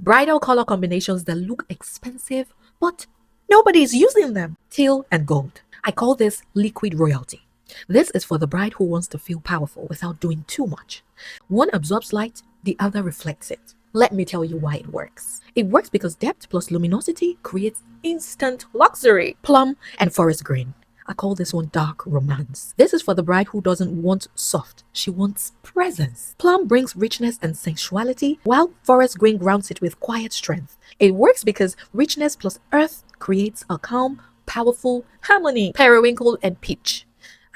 Bridal color combinations that look expensive, but nobody is using them. Teal and gold. I call this liquid royalty. This is for the bride who wants to feel powerful without doing too much. One absorbs light, the other reflects it. Let me tell you why it works. It works because depth plus luminosity creates instant luxury. Plum and forest green. I call this one dark romance. This is for the bride who doesn't want soft, she wants presence. Plum brings richness and sensuality, while forest green grounds it with quiet strength. It works because richness plus earth creates a calm, powerful harmony. Periwinkle and peach.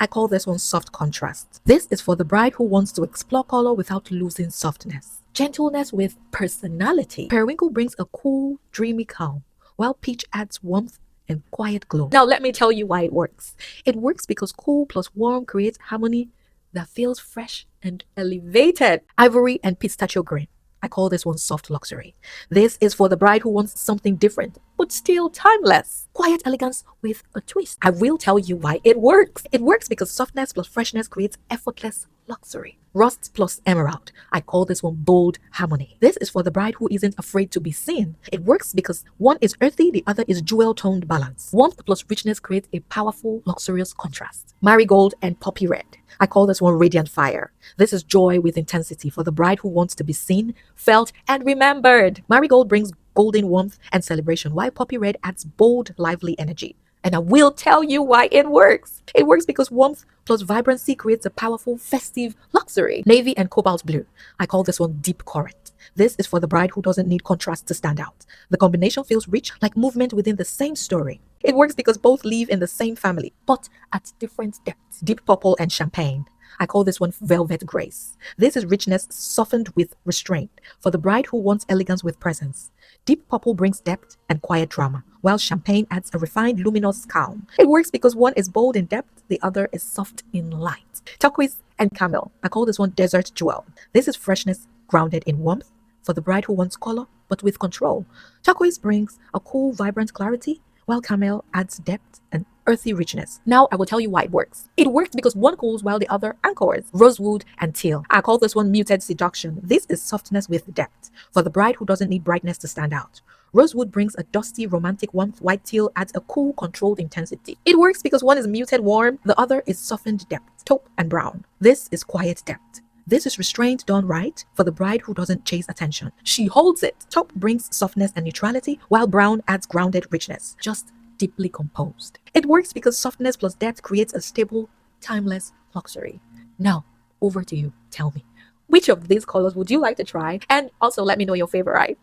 I call this one soft contrast. This is for the bride who wants to explore color without losing softness. Gentleness with personality. Periwinkle brings a cool, dreamy calm, while peach adds warmth and quiet glow. Now let me tell you why it works. It works because cool plus warm creates harmony that feels fresh and elevated. Ivory and pistachio green. I call this one soft luxury. This is for the bride who wants something different, but still timeless. Quiet elegance with a twist. I will tell you why it works. It works because softness plus freshness creates effortless luxury. Rust plus emerald. I call this one bold harmony. This is for the bride who isn't afraid to be seen. It works because one is earthy, the other is jewel-toned balance. Warmth plus richness creates a powerful, luxurious contrast. Marigold and poppy red. I call this one radiant fire. This is joy with intensity for the bride who wants to be seen, felt, and remembered. Marigold brings golden warmth and celebration, while poppy red adds bold, lively energy. And I will tell you why it works. It works because warmth plus vibrancy creates a powerful, festive luxury. Navy and cobalt blue. I call this one deep current. This is for the bride who doesn't need contrast to stand out. The combination feels rich, like movement within the same story. It works because both live in the same family, but at different depths. Deep purple and champagne. I call this one velvet grace. This is richness softened with restraint for the bride who wants elegance with presence. Deep purple brings depth and quiet drama, while champagne adds a refined, luminous calm. It works because one is bold in depth, the other is soft in light. Turquoise and camel. I call this one desert jewel. This is freshness grounded in warmth for the bride who wants color, but with control. Turquoise brings a cool, vibrant clarity, while camel adds depth and earthy richness. Now I will tell you why it works. It works because one cools while the other anchors. Rosewood and teal. I call this one muted seduction. This is softness with depth for the bride who doesn't need brightness to stand out. Rosewood brings a dusty, romantic warmth, while teal adds a cool, controlled intensity. It works because one is muted warm, the other is softened depth. Taupe and brown. This is quiet depth. This is restraint done right for the bride who doesn't chase attention. She holds it. Taupe brings softness and neutrality, while brown adds grounded richness, just deeply composed. It works because softness plus depth creates a stable, timeless luxury. Now, over to you. Tell me, which of these colors would you like to try? And also let me know your favorite.